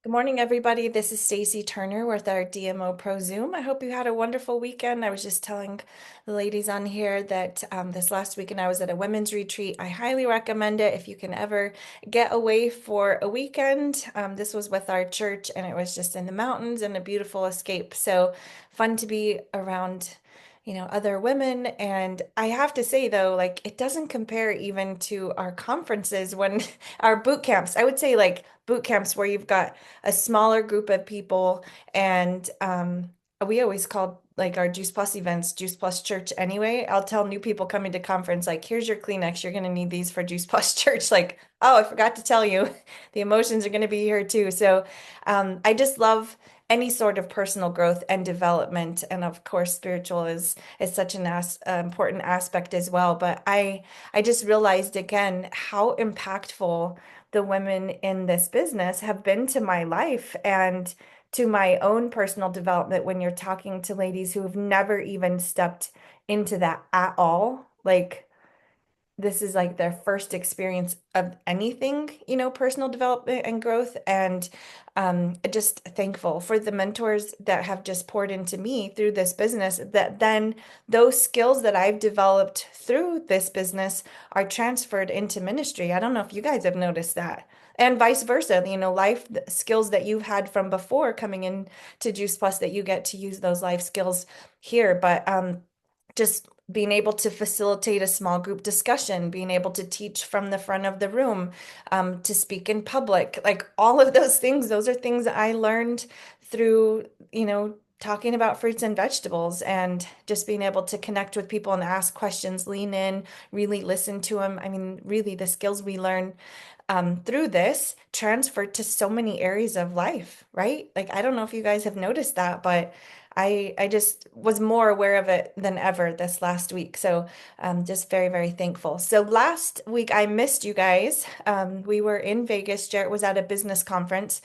Good morning, everybody. This is Stacy Turner with our DMOpro Zoom. I hope you had a wonderful weekend. I was just telling the ladies on here that this last weekend I was at a women's retreat. I highly recommend it if you can ever get away for a weekend. This was with our church and it was just in the mountains and a beautiful escape. So fun to be around, other women. And I have to say though, like it doesn't compare even to our conferences when our boot camps. I would say like boot camps where you've got a smaller group of people and we always called like our Juice Plus events Juice Plus Church anyway. I'll tell new people coming to conference like here's your Kleenex, you're going to need these for Juice Plus Church. Like, oh, I forgot to tell you, the emotions are going to be here too. So I just love any sort of personal growth and development, and of course spiritual is such an important aspect as well. But I just realized again how impactful the women in this business have been to my life and to my own personal development when you're talking to ladies who have never even stepped into that at all. Like this is like their first experience of anything, personal development and growth. And just thankful for the mentors that have just poured into me through this business, that then those skills that I've developed through this business are transferred into ministry. I don't know if you guys have noticed that. And vice versa, life skills that you've had from before coming in to Juice Plus, that you get to use those life skills here. But just being able to facilitate a small group discussion, being able to teach from the front of the room, to speak in public, like all of those things, those are things I learned through, talking about fruits and vegetables and just being able to connect with people and ask questions, lean in, really listen to them. I mean, really, the skills we learn through this transferred to so many areas of life, right? Like, I don't know if you guys have noticed that, but I just was more aware of it than ever this last week. So just very, very thankful. So last week I missed you guys. We were in Vegas. Jarrett was at a business conference.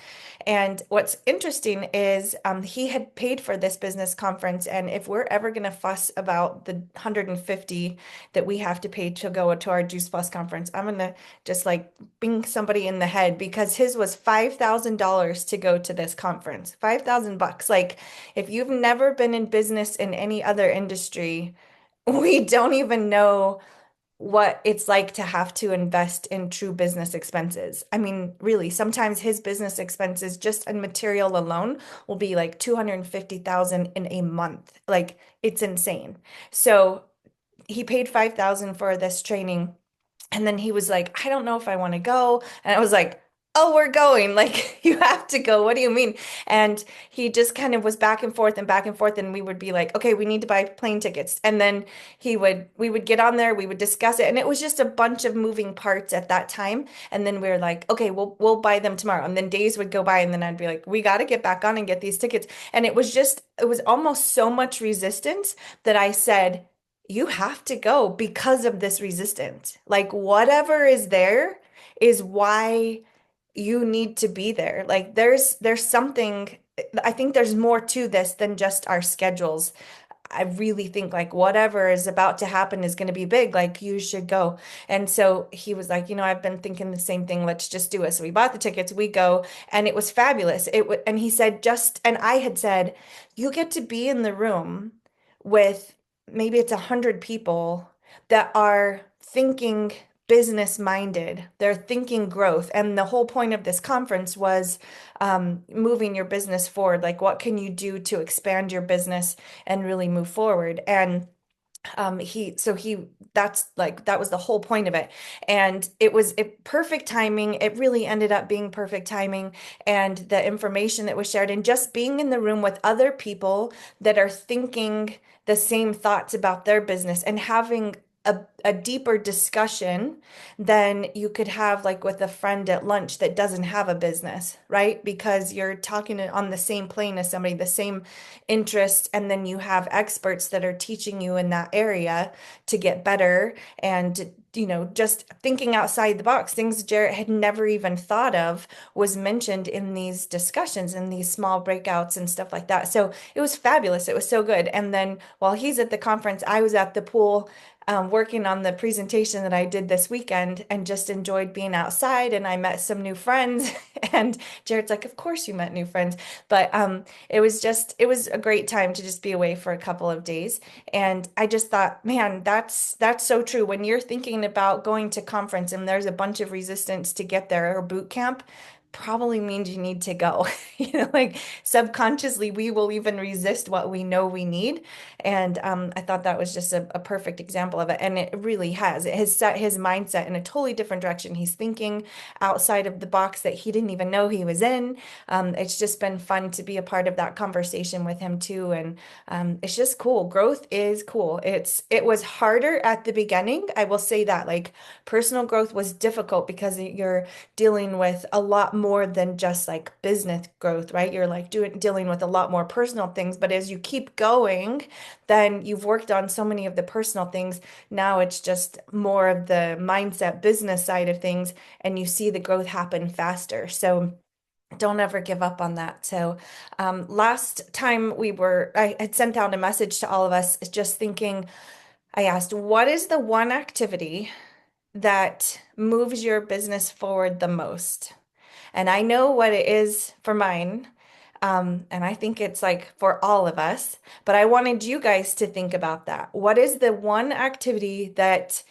And what's interesting is he had paid for this business conference. And if we're ever going to fuss about the 150 that we have to pay to go to our Juice Plus conference, I'm going to just like bing somebody in the head because his was $5,000 to go to this conference. 5,000 bucks. Like if you've never been in business in any other industry, we don't even know what it's like to have to invest in true business expenses. I mean, really, sometimes his business expenses just in material alone will be like 250,000 in a month. Like it's insane. So he paid 5,000 for this training. And then he was like, I don't know if I want to go. And I was like, oh, we're going. Like, you have to go. What do you mean? And he just kind of was back and forth and back and forth. And we would be like, okay, we need to buy plane tickets. And then we would get on there, we would discuss it. And it was just a bunch of moving parts at that time. And then we were like, okay, we'll buy them tomorrow. And then days would go by. And then I'd be like, we got to get back on and get these tickets. And it was almost so much resistance that I said, you have to go because of this resistance. Like whatever is there is why you need to be there. Like there's something, I think there's more to this than just our schedules. I really think like whatever is about to happen is going to be big. Like you should go. And so he was like, I've been thinking the same thing. Let's just do it. So we bought the tickets, we go, and it was fabulous. And he said and I had said, you get to be in the room with maybe it's 100 people that are thinking business minded. They're thinking growth. And the whole point of this conference was moving your business forward. Like, what can you do to expand your business and really move forward? And that was the whole point of it. And it was perfect timing. It really ended up being perfect timing. And the information that was shared and just being in the room with other people that are thinking the same thoughts about their business and having a deeper discussion than you could have like with a friend at lunch that doesn't have a business, right? Because you're talking on the same plane as somebody, the same interest, and then you have experts that are teaching you in that area to get better and just thinking outside the box. Things Jarrett had never even thought of was mentioned in these discussions, in these small breakouts and stuff like that. So it was fabulous. It was so good. And then while he's at the conference, I was at the pool working on the presentation that I did this weekend and just enjoyed being outside. And I met some new friends. And Jared's like, of course you met new friends. But it was a great time to just be away for a couple of days. And I just thought, man, that's so true. When you're thinking about going to conference and there's a bunch of resistance to get there or boot camp, probably means you need to go. Like subconsciously, we will even resist what we know we need. And I thought that was just a perfect example of it. And it really has. It has set his mindset in a totally different direction. He's thinking outside of the box that he didn't even know he was in. It's just been fun to be a part of that conversation with him too. And it's just cool. Growth is cool. It was harder at the beginning. I will say that. Like personal growth was difficult because you're dealing with a lot more than just like business growth, right? You're like dealing with a lot more personal things. But as you keep going, then you've worked on so many of the personal things. Now it's just more of the mindset business side of things, and you see the growth happen faster. So don't ever give up on that. So, last time I had sent out a message to all of us, just thinking, I asked, what is the one activity that moves your business forward the most? And I know what it is for mine. And I think it's like for all of us, but I wanted you guys to think about that. What is the one activity that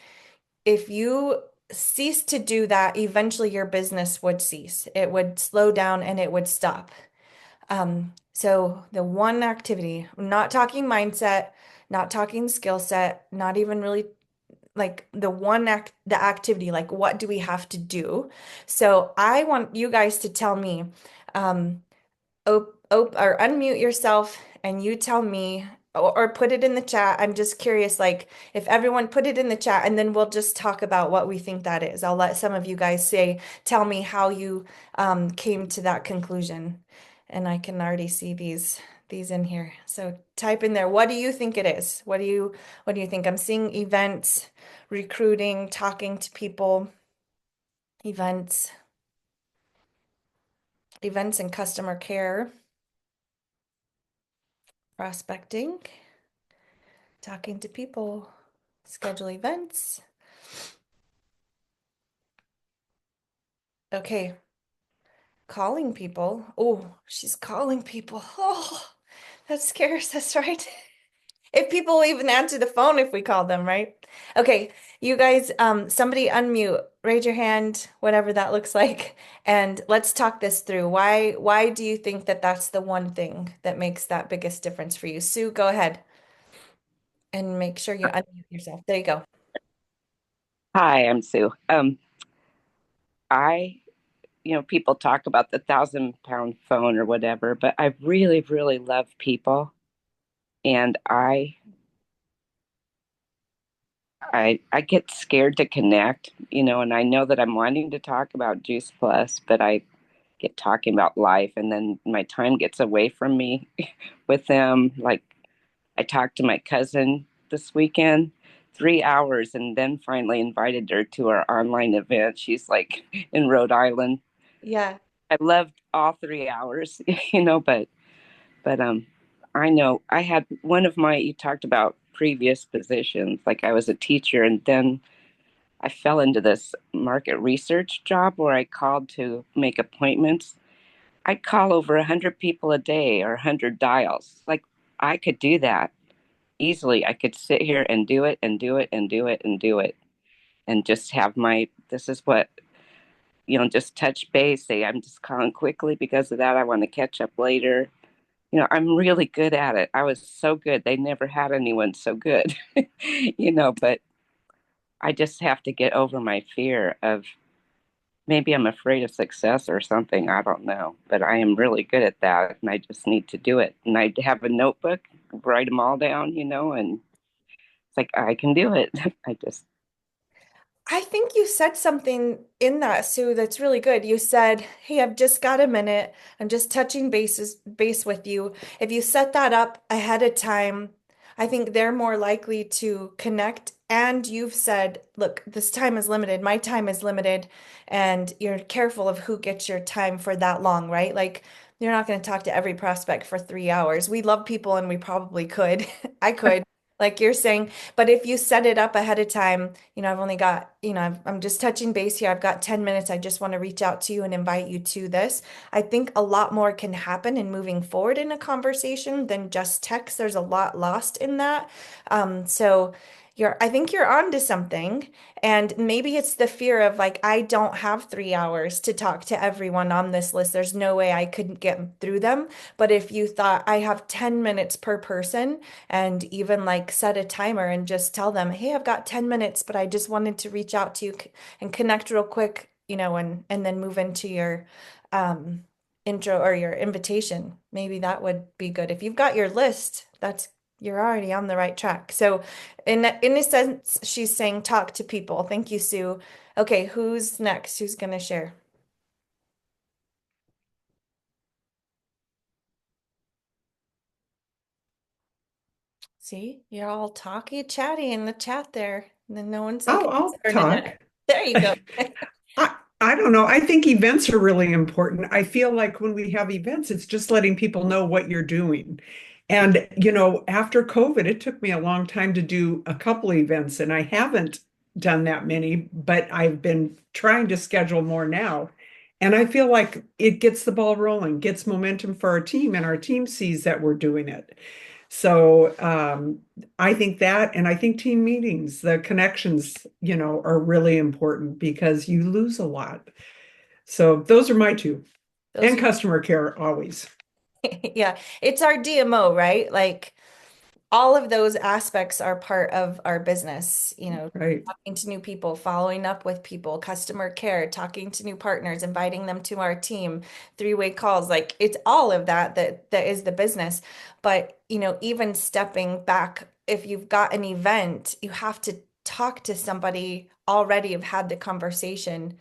if you cease to do that, eventually your business would cease? It would slow down and it would stop. So the one activity, I'm not talking mindset, not talking skill set, not even really like the activity, like what do we have to do? So I want you guys to tell me, um, op or unmute yourself and you tell me or put it in the chat. I'm just curious, like if everyone put it in the chat and then we'll just talk about what we think that is. I'll let some of you guys tell me how you came to that conclusion. And I can already see these in here. So type in there, what do you think it is? What do you think? I'm seeing events, recruiting, talking to people, events, events and customer care, prospecting, talking to people, schedule events. Okay, calling people. Oh, she's calling people. Oh, that scares us, right? If people even answer the phone if we call them, right? Okay, you guys, somebody unmute, raise your hand, whatever that looks like, and let's talk this through. Why do you think that that's the one thing that makes that biggest difference for you? Sue, go ahead and make sure you unmute yourself. There you go. Hi, I'm Sue. I, people talk about the 1,000 pound phone or whatever, but I really, really love people, and I get scared to connect, and I know that I'm wanting to talk about Juice Plus, but I get talking about life, and then my time gets away from me with them. Like I talked to my cousin this weekend. 3 hours, and then finally invited her to our online event. She's like in Rhode Island. Yeah. I loved all 3 hours, but I know I had one of my, you talked about previous positions, like I was a teacher, and then I fell into this market research job where I called to make appointments. I'd call over 100 people a day or 100 dials. Like I could do that easily. I could sit here and do it and do it and do it and do it and just have this is what just touch base, say, I'm just calling quickly because of that. I want to catch up later. I'm really good at it. I was so good. They never had anyone so good, but I just have to get over my fear of maybe I'm afraid of success or something. I don't know, but I am really good at that. And I just need to do it. And I have a notebook, write them all down, and it's like, I can do it. I just, I think you said something in that, Sue, that's really good. You said, "Hey, I've just got a minute. I'm just touching base with you." If you set that up ahead of time, I think they're more likely to connect. And you've said, "Look, this time is limited. My time is limited." And you're careful of who gets your time for that long, right? Like you're not going to talk to every prospect for 3 hours. We love people and we probably could. I could. like you're saying. But if you set it up ahead of time, I've only got, I'm just touching base here. I've got 10 minutes. I just want to reach out to you and invite you to this. I think a lot more can happen in moving forward in a conversation than just text. There's a lot lost in that. So I think you're onto something. And maybe it's the fear of like, I don't have 3 hours to talk to everyone on this list. There's no way I couldn't get through them. But if you thought I have 10 minutes per person and even like set a timer and just tell them, hey, I've got 10 minutes, but I just wanted to reach out to you and connect real quick, and then move into your um, intro or your invitation. Maybe that would be good. If you've got your list, you're already on the right track. So in a sense, she's saying talk to people. Thank you, Sue. Okay, who's next? Who's gonna share? See, you're all talky, chatty in the chat there. And then no one's okay. I'll Bernadette. talk. There you go. I don't know. I think events are really important. I feel like when we have events, it's just letting people know what you're doing. And, after COVID, it took me a long time to do a couple of events, and I haven't done that many, but I've been trying to schedule more now. And I feel like it gets the ball rolling, gets momentum for our team, and our team sees that we're doing it. So I think that, and I think team meetings, the connections, are really important because you lose a lot. So those are my two, Those and are, customer care always. yeah, it's our DMO, right? Like all of those aspects are part of our business, Right. talking to new people, following up with people, customer care, talking to new partners, inviting them to our team, three-way calls, like it's all of that is the business. But, even stepping back, if you've got an event, you have to talk to somebody already have had the conversation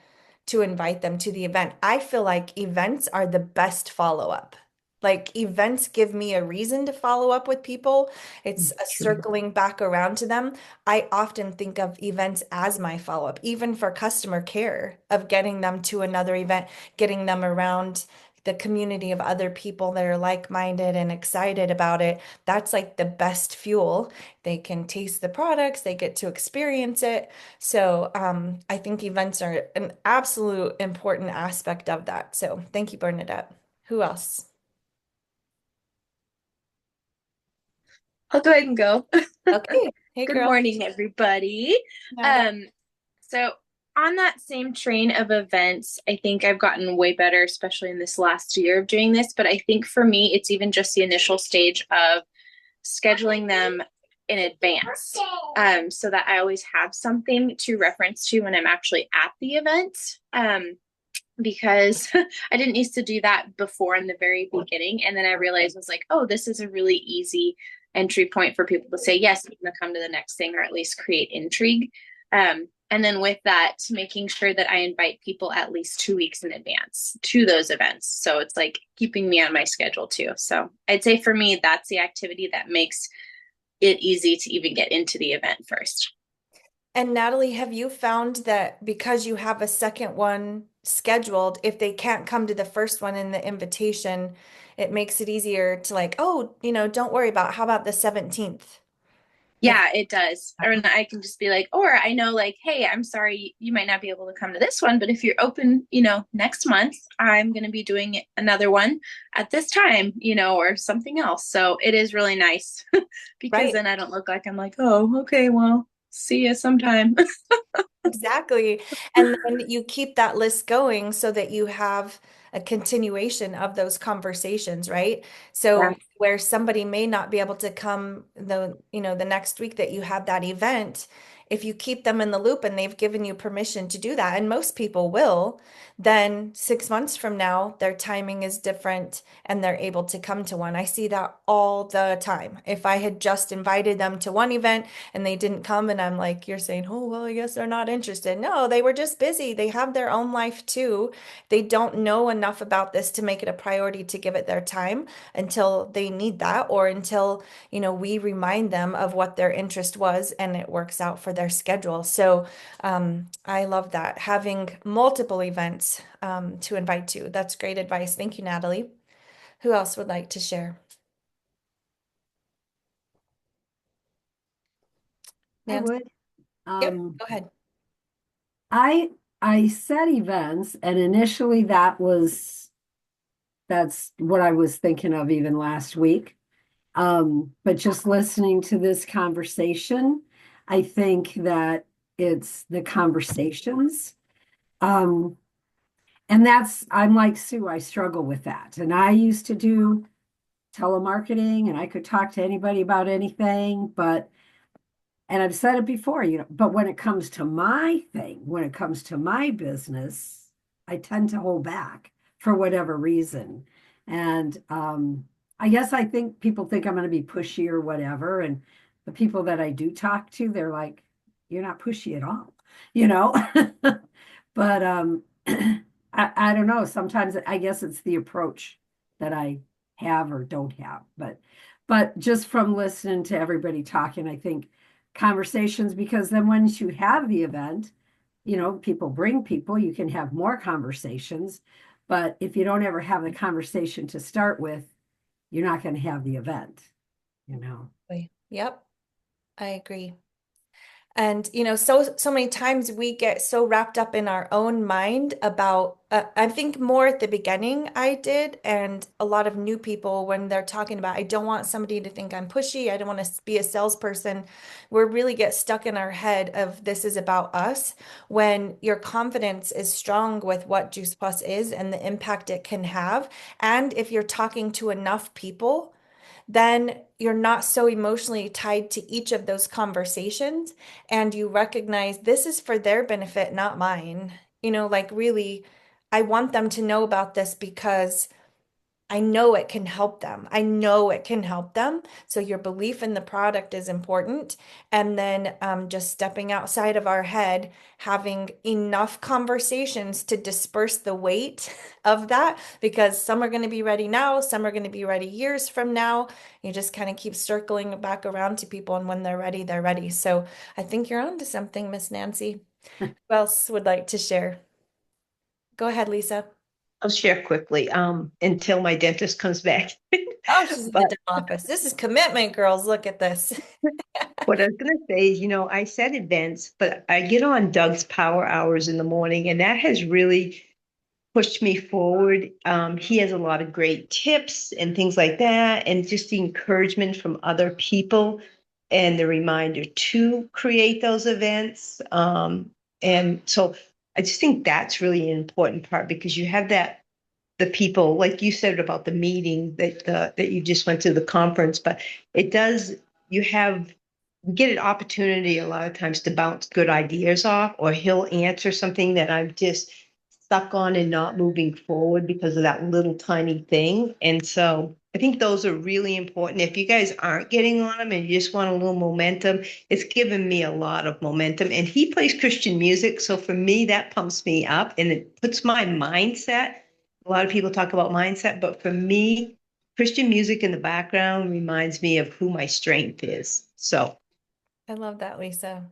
to invite them to the event. I feel like events are the best follow-up. Like events give me a reason to follow up with people. It's a True. circling back around to them. I often think of events as my follow-up, even for customer care, of getting them to another event, getting them around the community of other people that are like-minded and excited about it. That's like the best fuel. They can taste the products, they get to experience it. So I think events are an absolute important aspect of that. So thank you, Bernadette. Who else? I'll go ahead and go. Okay. Hey, Good girl. morning, everybody. Nada. Um, so on that same train of events, I think I've gotten way better, especially in this last year of doing this. But I think for me, it's even just the initial stage of scheduling them in advance, so that I always have something to reference to when I'm actually at the event. Because I didn't used to do that before in the very beginning. And then I realized I was like, oh, this is a really easy entry point for people to say, yes, I'm going to come to the next thing, or at least create intrigue. And then with that, making sure that I invite people at least 2 weeks in advance to those events. So it's like keeping me on my schedule too. So I'd say for me, that's the activity that makes it easy to even get into the event first. And Natalie, have you found that because you have a second one scheduled, if they can't come to the first one in the invitation, it makes it easier to like, oh, don't worry about how about the 17th? Have Yeah, it does. Or I can just be like, or I know, like, hey, I'm sorry, you might not be able to come to this one, but if you're open, next month, I'm going to be doing another one at this time, or something else. So it is really nice because right. then I don't look like I'm like, oh, okay, well, see you sometime. Exactly. And then you keep that list going so that you have a continuation of those conversations, right? Yeah. So where somebody may not be able to come the next week that you have that event, if you keep them in the loop and they've given you permission to do that, and most people will, then 6 months from now, their timing is different and they're able to come to one. I see that all the time. If I had just invited them to one event and they didn't come and I'm like, you're saying, oh, well, I guess they're not interested. No, they were just busy. They have their own life too. They don't know enough about this to make it a priority to give it their time until they need that, or until, we remind them of what their interest was and it works out for their schedule. So I love that. Having multiple events to invite to. That's great advice. Thank you, Natalie. Who else would like to share? I Nancy? would. Yep, Um, go ahead. I I said events, and initially that's what I was thinking of even last week. But just listening to this conversation, I think that it's the conversations. Um, and I'm like Sue, I struggle with that. And I used to do telemarketing and I could talk to anybody about anything, but and I've said it before, but when it comes to my thing, when it comes to my business, I tend to hold back for whatever reason. And I guess I think people think I'm going to be pushy or whatever. And the people that I do talk to, they're like, you're not pushy at all, you know? But I don't know. Sometimes I guess it's the approach that I have or don't have. But just from listening to everybody talking, I think conversations, because then once you have the event, people bring people, you can have more conversations. But if you don't ever have the conversation to start with, you're not going to have the event, you know. Yep, I agree. And so many times we get so wrapped up in our own mind about I think more at the beginning I did, and a lot of new people when they're talking about, I don't want somebody to think I'm pushy, I don't want to be a salesperson. We really get stuck in our head of this is about us, when your confidence is strong with what Juice Plus is and the impact it can have. And if you're talking to enough people, then you're not so emotionally tied to each of those conversations, and you recognize this is for their benefit, not mine. Like really, I want them to know about this because I know it can help them. I know it can help them. So your belief in the product is important. And then just stepping outside of our head, having enough conversations to disperse the weight of that, because some are going to be ready now, some are going to be ready years from now. You just kind of keep circling back around to people, and when they're ready, they're ready. So I think you're onto something, Miss Nancy. Who else would like to share? Go ahead, Lisa. I'll share quickly until my dentist comes back. Oh, she's in the But dental office. This is commitment, girls. Look at this. what I was going to say is, I said events, but I get on Doug's Power Hours in the morning, and that has really pushed me forward. He has a lot of great tips and things like that, and just the encouragement from other people and the reminder to create those events. And so I just think that's really an important part because you have the people, like you said about the meeting that you just went to the conference, but it does, you have get an opportunity a lot of times to bounce good ideas off, or he'll answer something that I'm just stuck on and not moving forward because of that little tiny thing. And so I think those are really important. If you guys aren't getting on them and you just want a little momentum, it's given me a lot of momentum. And he plays Christian music. So for me, that pumps me up and it puts my mindset. A lot of people talk about mindset, but for me, Christian music in the background reminds me of who my strength is. So I love that, Lisa.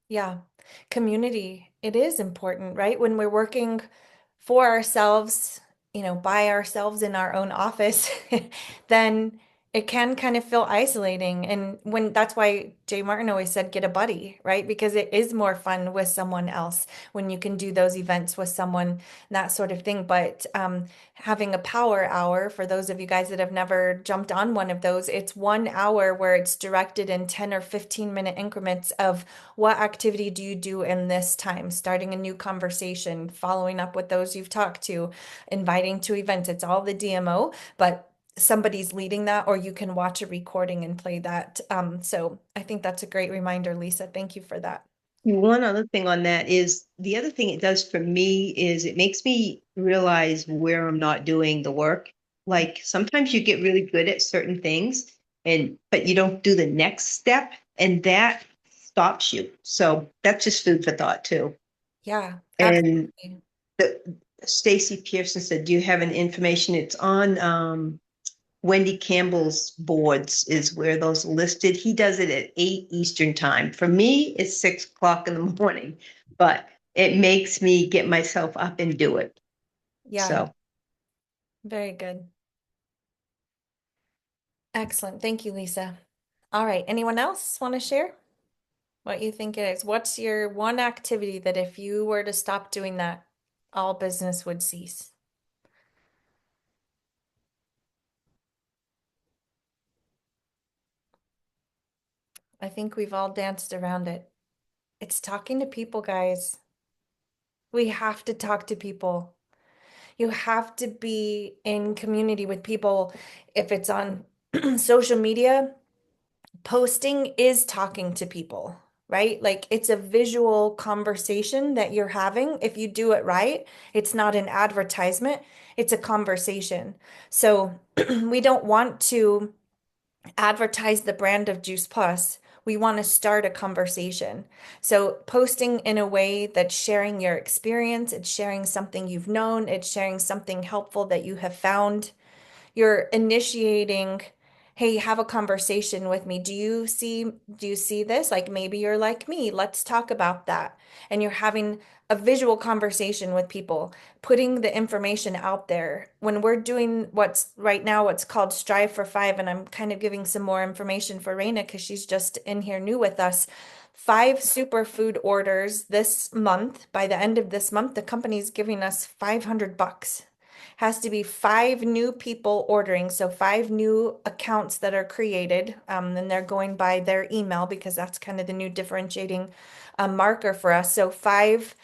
Yeah. Community, it is important, right? When we're working for ourselves, by ourselves in our own office, then it can kind of feel isolating. And when that's why Jay Martin always said, get a buddy, right? Because it is more fun with someone else when you can do those events with someone, that sort of thing. But having a power hour, for those of you guys that have never jumped on one of those, it's 1 hour where it's directed in 10 or 15-minute increments of what activity do you do in this time, starting a new conversation, following up with those you've talked to, inviting to events. It's all the DMO, but somebody's leading that, or you can watch a recording and play that. So I think that's a great reminder, Lisa. Thank you for that. one other thing on that is the other thing it does for me is it makes me realize where I'm not doing the work. Like sometimes you get really good at certain things but you don't do the next step and that stops you. So that's just food for thought too. Yeah, And absolutely. the Stacy Pearson said, do you have an information? It's on Wendy Campbell's boards is where those are listed. He does it at 8 Eastern time. For me, it's 6 o'clock in the morning, but it makes me get myself up and do it. Yeah, So very good. Excellent. Thank you, Lisa. All right. Anyone else want to share? What you think it is? What's your one activity that if you were to stop doing that, all business would cease? I think we've all danced around it. It's talking to people, guys. We have to talk to people. You have to be in community with people. If it's on social media, posting is talking to people, right? Like it's a visual conversation that you're having. If you do it right, it's not an advertisement, it's a conversation. So we don't want to advertise the brand of Juice Plus. We want to start a conversation. So, posting in a way that's sharing your experience, it's sharing something you've known, it's sharing something helpful that you have found. You're initiating, hey, have a conversation with me. Do you see this? Like maybe you're like me. Let's talk about that. And you're having a visual conversation with people, putting the information out there. When we're doing what's right now what's called Strive for Five, and I'm kind of giving some more information for Raina because she's just in here new with us. 5 superfood orders this month. By the end of this month, the company's giving us $500. Has to be 5 new people ordering, so 5 new accounts that are created, and they're going by their email because that's kind of the new differentiating marker for us. So 5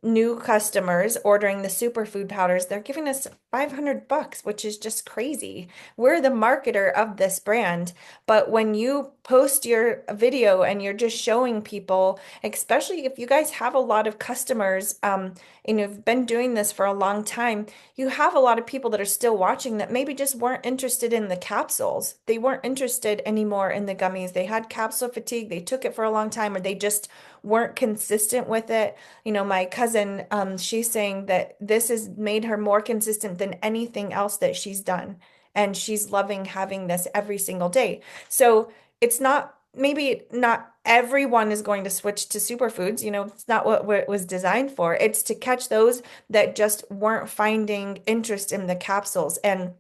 new customers ordering the superfood powders, they're giving us $500, which is just crazy. We're the marketer of this brand, but when you post your video and you're just showing people, especially if you guys have a lot of customers, and you've been doing this for a long time, you have a lot of people that are still watching that maybe just weren't interested in the capsules. They weren't interested anymore in the gummies. They had capsule fatigue. They took it for a long time, or they just weren't consistent with it. My cousin, she's saying that this has made her more consistent than anything else that she's done. And she's loving having this every single day. So it's not, maybe not everyone is going to switch to superfoods. It's not what it was designed for. It's to catch those that just weren't finding interest in the capsules. And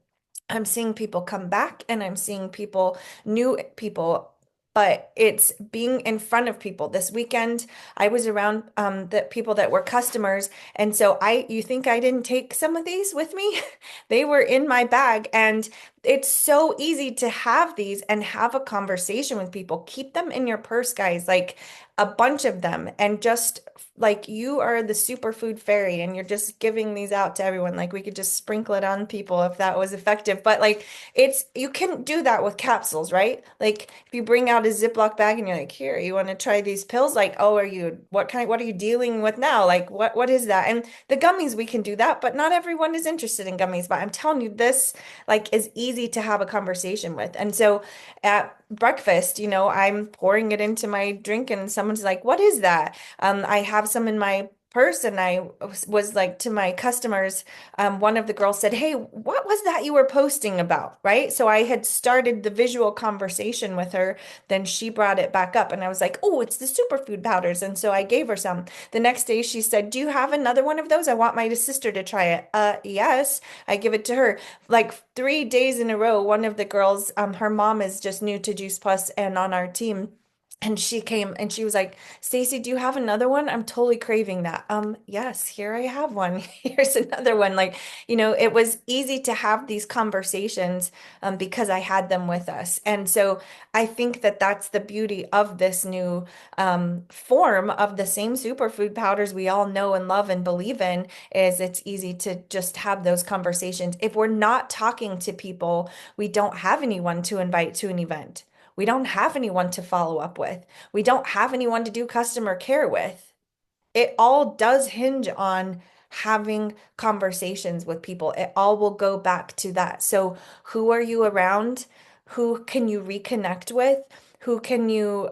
I'm seeing people come back and I'm seeing new people, but it's being in front of people. This weekend, I was around the people that were customers. And so you think I didn't take some of these with me? They were in my bag. And it's so easy to have these and have a conversation with people. Keep them in your purse, guys, like a bunch of them. And just like you are the superfood fairy and you're just giving these out to everyone. Like we could just sprinkle it on people if that was effective. But like you can do that with capsules, right? Like if you bring out a Ziploc bag and you're like, here, you want to try these pills? Like, oh, what are you dealing with now? Like what is that? And the gummies, we can do that, but not everyone is interested in gummies. But I'm telling you, this like is easy to have a conversation with. And so at breakfast, I'm pouring it into my drink and someone's like, what is that? I have some in my purse and I was like to my customers, one of the girls said, hey, what was that you were posting about? Right. So I had started the visual conversation with her. Then she brought it back up and I was like, oh, it's the superfood powders. And so I gave her some. The next day she said, do you have another one of those? I want my sister to try it. Yes. I give it to her. Like 3 days in a row, one of the girls, her mom is just new to Juice Plus and on our team. And she came and she was like, Stacy, do you have another one? I'm totally craving that. Yes, here I have one. Here's another one. Like, it was easy to have these conversations because I had them with us. And so I think that that's the beauty of this new form of the same superfood powders we all know and love and believe in, is it's easy to just have those conversations. If we're not talking to people, we don't have anyone to invite to an event. We don't have anyone to follow up with. We don't have anyone to do customer care with. It all does hinge on having conversations with people. It all will go back to that. So, who are you around? Who can you reconnect with? Who can you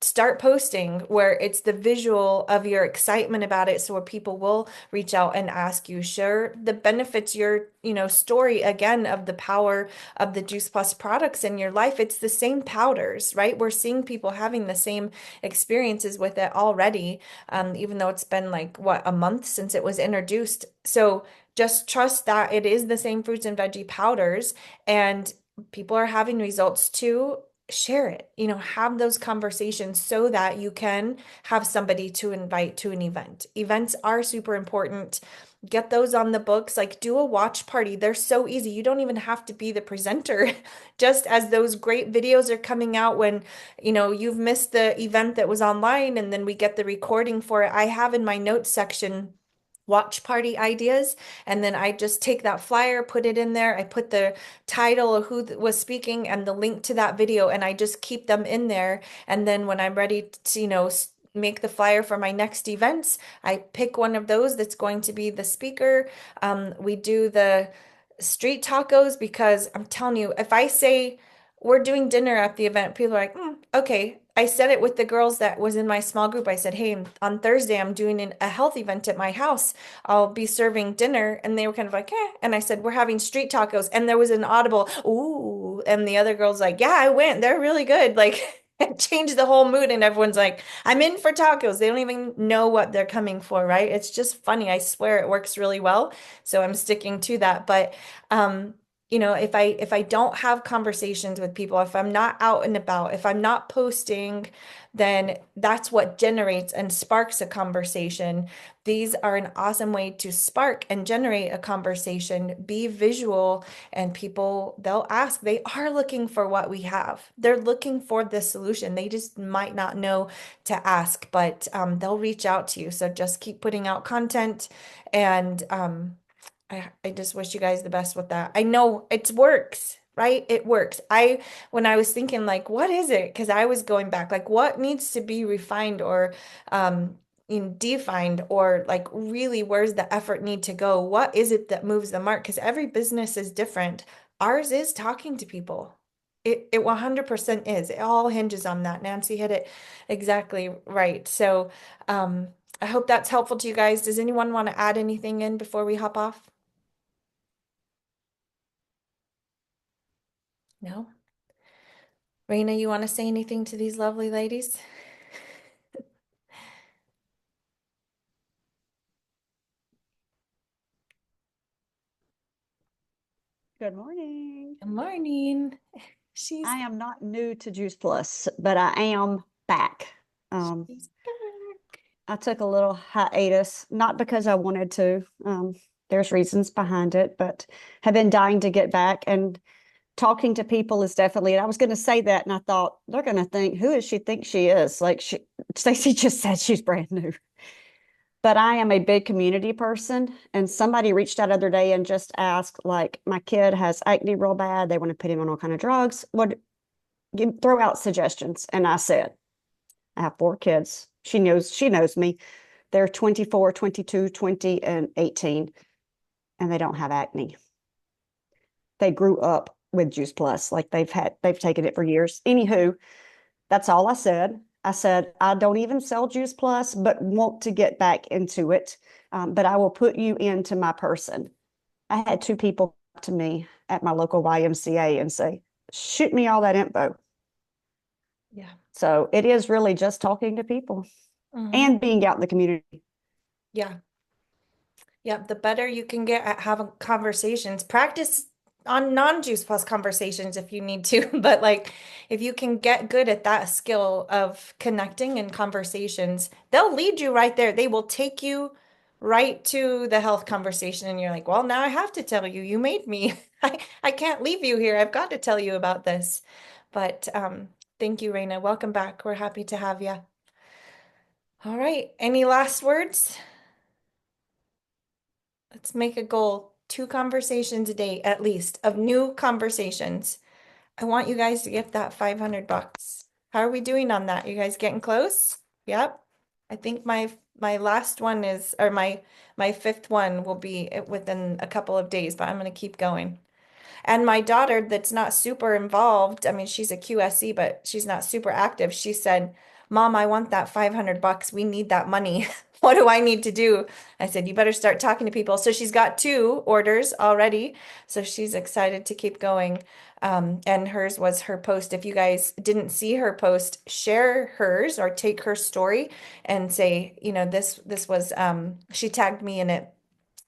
start posting where it's the visual of your excitement about it, so where people will reach out and ask you, share the benefits, your story again of the power of the Juice Plus products in your life. It's the same powders, right? We're seeing people having the same experiences with it already, even though it's been like a month since it was introduced. So just trust that it is the same fruits and veggie powders, and people are having results too. share it, have those conversations so that you can have somebody to invite to an event. Events are super important. Get those on the books, like do a watch party. They're so easy. You don't even have to be the presenter. Just as those great videos are coming out when, you've missed the event that was online and then we get the recording for it. I have in my notes section watch party ideas, and then I just take that flyer, put it in there. I put the title of who was speaking and the link to that video, and I just keep them in there. And then when I'm ready to, make the flyer for my next events, I pick one of those that's going to be the speaker. We do the street tacos because I'm telling you, if I say we're doing dinner at the event, people are like, okay. I said it with the girls that was in my small group. I said, hey, on Thursday, I'm doing a health event at my house. I'll be serving dinner. And they were kind of like, And I said, we're having street tacos. And there was an audible, ooh. And the other girl's like, yeah, I went. They're really good. Like, it changed the whole mood. And everyone's like, I'm in for tacos. They don't even know what they're coming for, right? It's just funny. I swear it works really well. So I'm sticking to that. But, if I don't have conversations with people, if I'm not out and about, if I'm not posting, then that's what generates and sparks a conversation. These are an awesome way to spark and generate a conversation. Be visual, and people, they'll ask. They are looking for what we have. They're looking for the solution. They just might not know to ask, but they'll reach out to you. So just keep putting out content, and I just wish you guys the best with that. I know it works, right? It works. When I was thinking like, what is it? Because I was going back, like, what needs to be refined or defined, or like really where's the effort need to go? What is it that moves the mark? Because every business is different. Ours is talking to people. It 100% is. It all hinges on that. Nancy hit it exactly right. So I hope that's helpful to you guys. Does anyone want to add anything in before we hop off? No? Raina, you want to say anything to these lovely ladies? Good morning. Good morning. She's I am not new to Juice Plus, but I am back. she's back. I took a little hiatus, not because I wanted to. There's reasons behind it, but have been dying to get back. And talking to people is definitely, and I was going to say that, and I thought they're going to think, who does she think she is? Like Stacy just said she's brand new. But I am a big community person, and somebody reached out other day and just asked, like, my kid has acne real bad. They want to put him on all kind of drugs. Throw out suggestions. And I said, I have 4 kids. She knows me. They're 24, 22, 20, and 18, and they don't have acne. They grew up with Juice Plus. Like they've taken it for years. Anywho, that's all I said. I said, I don't even sell Juice Plus, but want to get back into it. But I will put you into my person. I had 2 people come to me at my local YMCA and say, shoot me all that info. Yeah. So it is really just talking to people and being out in the community. Yeah. Yeah. The better you can get at having conversations, practice on non-Juice Plus conversations if you need to. But like, if you can get good at that skill of connecting and conversations, they'll lead you right there. They will take you right to the health conversation. And you're like, well, now I have to tell you, you made me. I can't leave you here. I've got to tell you about this. But thank you, Raina. Welcome back. We're happy to have you. All right. Any last words? Let's make a goal. 2 conversations a day, at least, of new conversations. I want you guys to get that $500. How are we doing on that? You guys getting close? Yep. I think my last one is, or my 5th one will be within a couple of days, but I'm going to keep going. And my daughter, that's not super involved, I mean, she's a QSE, but she's not super active. She said, Mom, I want that $500. We need that money. What do I need to do? I said, you better start talking to people. So she's got 2 orders already. So she's excited to keep going. And hers was her post. If you guys didn't see her post, share hers or take her story and say, this was, she tagged me in it.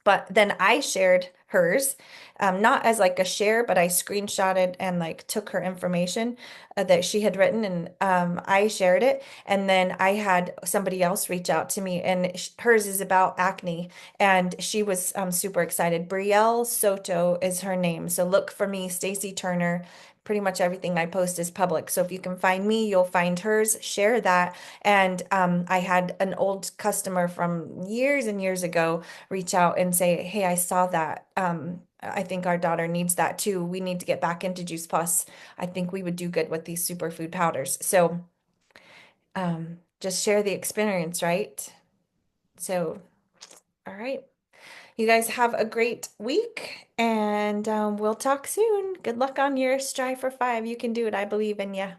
But then I shared hers, not as like a share, but I screenshotted and like took her information that she had written, and I shared it. And then I had somebody else reach out to me, and hers is about acne, and she was super excited. Brielle Soto is her name. So look for me, Stacy Turner. Pretty much everything I post is public. So if you can find me, you'll find hers. Share that. And I had an old customer from years and years ago reach out and say, "Hey, I saw that. I think our daughter needs that too. We need to get back into Juice Plus. I think we would do good with these superfood powders." So just share the experience, right? So, all right. You guys have a great week, and we'll talk soon. Good luck on your Strive for 5. You can do it. I believe in you.